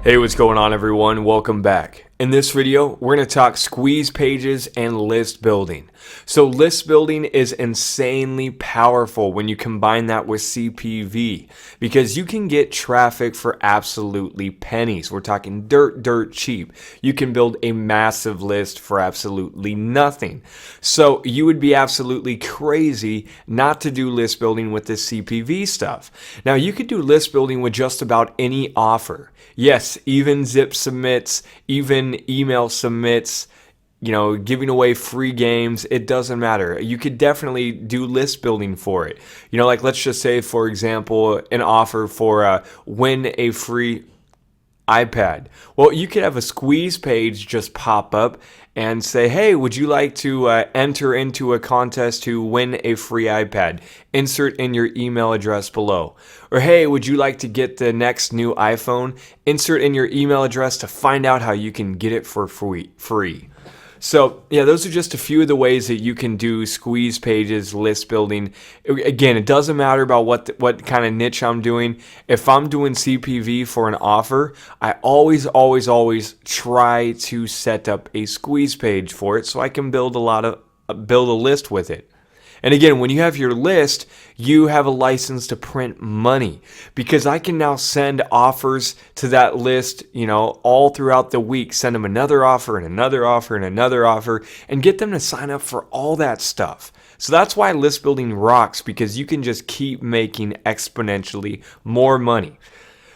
Hey, what's going on everyone? Welcome back. In this video, we're going to talk squeeze pages and list building. So list building is insanely powerful when you combine that with CPV because you can get traffic for absolutely pennies. We're talking dirt cheap. You can build a massive list for absolutely nothing. So you would be absolutely crazy not to do list building with this CPV stuff. Now you could do list building with just about any offer. Yes, even zip submits, even email submits, giving away free games, it doesn't matter. You could definitely do list building for it. Like let's just say, for example, an offer for win a free iPad. Well, you could have a squeeze page just pop up and say, hey, would you like to enter into a contest to win a free iPad? Insert in your email address below. Or hey, would you like to get the next new iPhone? Insert in your email address to find out how you can get it for free. So yeah, those are just a few of the ways that you can do squeeze pages, list building. Again, it doesn't matter about what kind of niche I'm doing. If I'm doing CPV for an offer, I always try to set up a squeeze page for it so I can build a list with it. And again, when you have your list, you have a license to print money because I can now send offers to that list, all throughout the week, send them another offer and another offer and another offer and get them to sign up for all that stuff. So that's why list building rocks, because you can just keep making exponentially more money.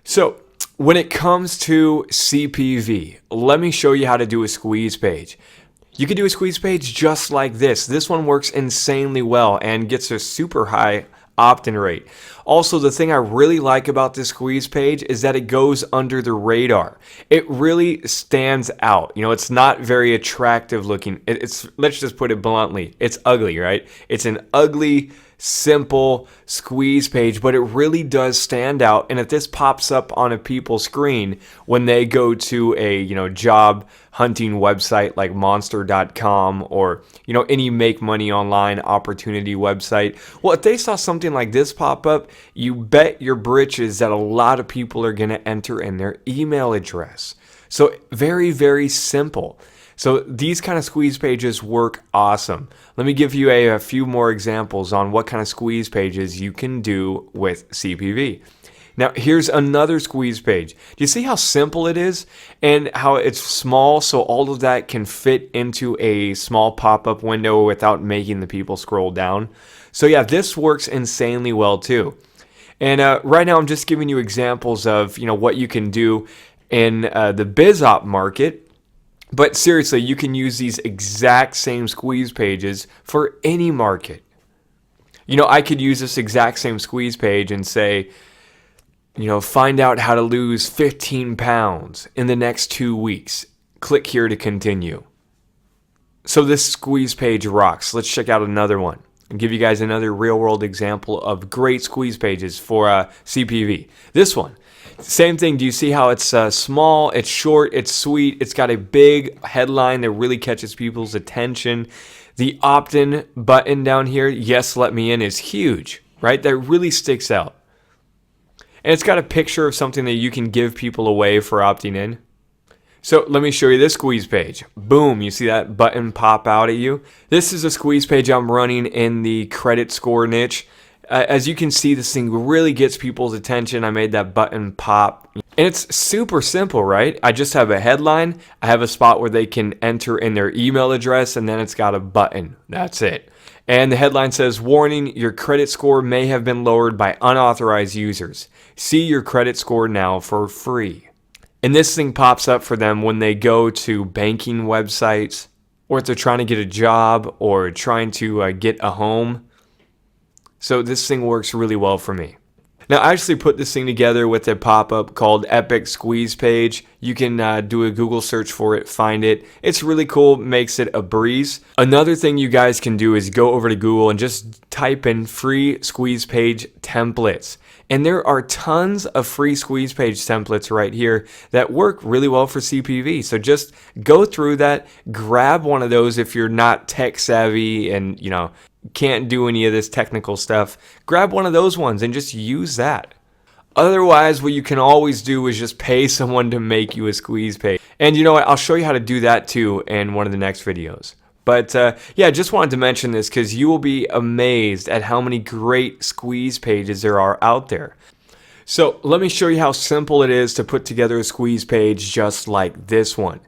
So when it comes to CPV, let me show you how to do a squeeze page. You can do a squeeze page just like this. This one works insanely well and gets a super high opt-in rate. Also, the thing I really like about this squeeze page is that it goes under the radar. It really stands out. It's not very attractive looking. Let's just put it bluntly, it's ugly, right? It's an ugly, simple squeeze page, but it really does stand out. And if this pops up on a people's screen when they go to a job hunting website like monster.com or any make money online opportunity website, well, if they saw something like this pop up, you bet your britches that a lot of people are going to enter in their email address. So very simple. So these kind of squeeze pages work awesome. Let me give you a few more examples on what kind of squeeze pages you can do with CPV. Now here's another squeeze page. Do you see how simple it is and how it's small, so all of that can fit into a small pop-up window without making the people scroll down? So yeah, this works insanely well too. And right now I'm just giving you examples of what you can do in the BizOp market. But seriously, you can use these exact same squeeze pages for any market. I could use this exact same squeeze page and say, find out how to lose 15 pounds in the next 2 weeks. Click here to continue. So this squeeze page rocks. Let's check out another one and give you guys another real world example of great squeeze pages for CPV. This one. Same thing. Do you see how it's small, it's short, it's sweet, it's got a big headline that really catches people's attention. The opt-in button down here, yes, let me in, is huge, right? That really sticks out. And it's got a picture of something that you can give people away for opting in. So let me show you this squeeze page. Boom, you see that button pop out at you? This is a squeeze page I'm running in the credit score niche. As you can see, this thing really gets people's attention. I made that button pop. And it's super simple, right? I just have a headline. I have a spot where they can enter in their email address, and then it's got a button. That's it. And the headline says, warning, your credit score may have been lowered by unauthorized users. See your credit score now for free. And this thing pops up for them when they go to banking websites, or if they're trying to get a job or trying to get a home. So this thing works really well for me. Now I actually put this thing together with a pop-up called Epic Squeeze Page. You can do a Google search for it, find it. It's really cool, makes it a breeze. Another thing you guys can do is go over to Google and just type in free squeeze page templates. And there are tons of free squeeze page templates right here that work really well for CPV. So just go through that, grab one of those if you're not tech savvy and can't do any of this technical stuff. Grab one of those ones and just use that. Otherwise, what you can always do is just pay someone to make you a squeeze page. And you know what? I'll show you how to do that too in one of the next videos. But yeah, just wanted to mention this because you will be amazed at how many great squeeze pages there are out there. So let me show you how simple it is to put together a squeeze page just like this one.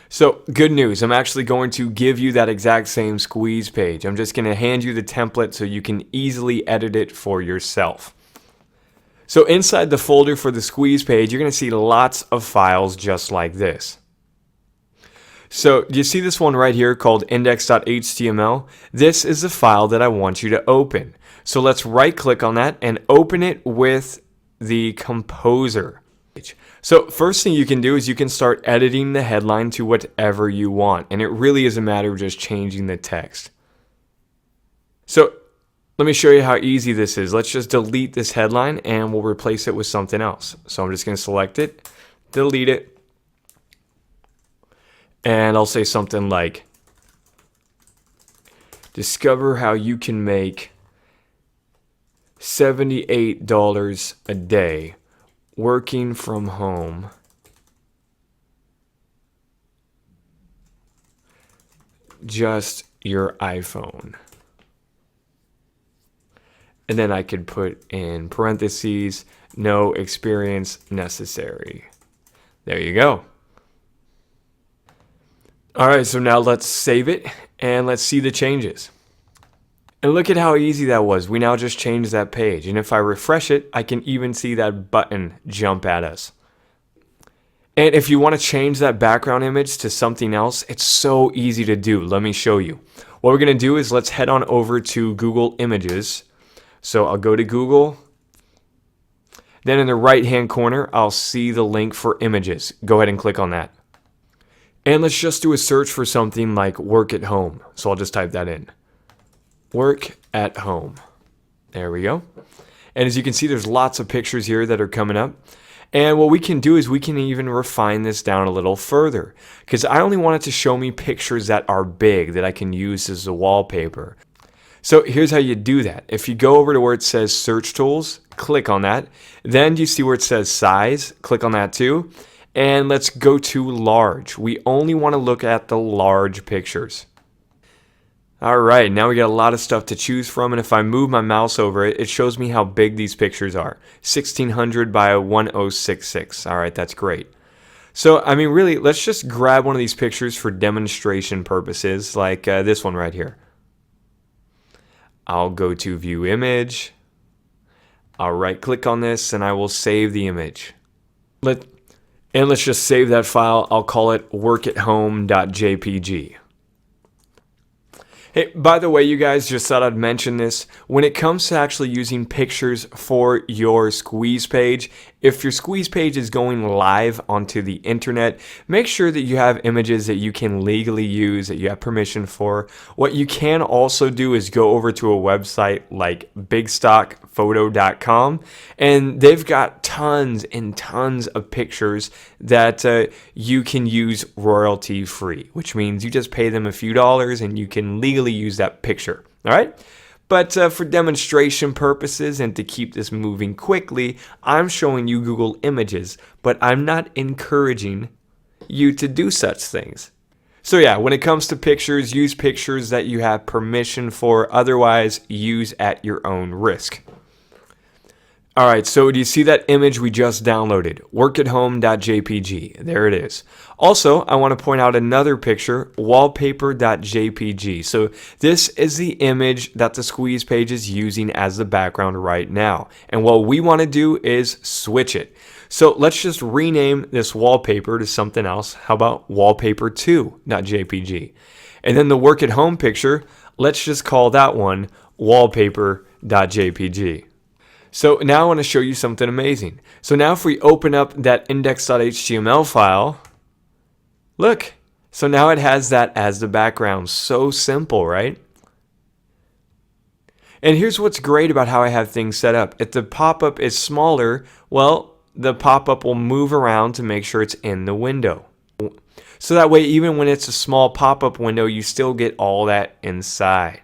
So good news, I'm actually going to give you that exact same squeeze page. I'm just going to hand you the template so you can easily edit it for yourself. So inside the folder for the squeeze page, you're going to see lots of files just like this. So do you see this one right here called index.html? This is the file that I want you to open. So let's right click on that and open it with the composer. So first thing you can do is you can start editing the headline to whatever you want, and it really is a matter of just changing the text. So let me show you how easy this is. Let's just delete this headline and we'll replace it with something else. So I'm just going to select it, delete it, and I'll say something like, discover how you can make $78 a day working from home just your iPhone. And then I could put in parentheses, no experience necessary. There you go. All right, so now let's save it and let's see the changes. And look at how easy that was. We now just changed that page. And if I refresh it, I can even see that button jump at us. And if you want to change that background image to something else, it's so easy to do. Let me show you. What we're going to do is let's head on over to Google Images. So I'll go to Google. Then in the right-hand corner, I'll see the link for images. Go ahead and click on that. And let's just do a search for something like work at home. So I'll just type that in. Work at home. There we go. And as you can see, there's lots of pictures here that are coming up. And what we can do is we can even refine this down a little further, because I only want it to show me pictures that are big that I can use as a wallpaper. So here's how you do that. If you go over to where it says search tools, click on that. Then you see where it says size, click on that too. And let's go to large. We only want to look at the large pictures. All right, now we got a lot of stuff to choose from, and if I move my mouse over it, it shows me how big these pictures are. 1600 by 1066. All right, that's great. So, I mean, really, let's just grab one of these pictures for demonstration purposes, like this one right here. I'll go to View Image. I'll right-click on this, and I will save the image. Let's just save that file. I'll call it workathome.jpg. Hey, by the way, you guys, just thought I'd mention this. When it comes to actually using pictures for your squeeze page, if your squeeze page is going live onto the internet, make sure that you have images that you can legally use, that you have permission for. What you can also do is go over to a website like bigstockphoto.com, and they've got tons and tons of pictures that you can use royalty free, which means you just pay them a few dollars and you can legally use that picture. All right? But for demonstration purposes and to keep this moving quickly, I'm showing you Google Images, but I'm not encouraging you to do such things. So yeah, when it comes to pictures, use pictures that you have permission for. Otherwise, use at your own risk. All right, so do you see that image we just downloaded? Workathome.jpg. There it is. Also, I want to point out another picture, wallpaper.jpg. So this is the image that the squeeze page is using as the background right now. And what we want to do is switch it. So let's just rename this wallpaper to something else. How about wallpaper2.jpg? And then the work at home picture, let's just call that one wallpaper.jpg. So now I want to show you something amazing. So now if we open up that index.html file, look, so now it has that as the background. So simple, right? And here's what's great about how I have things set up. If the pop-up is smaller, well, the pop-up will move around to make sure it's in the window. So that way, even when it's a small pop-up window, you still get all that inside.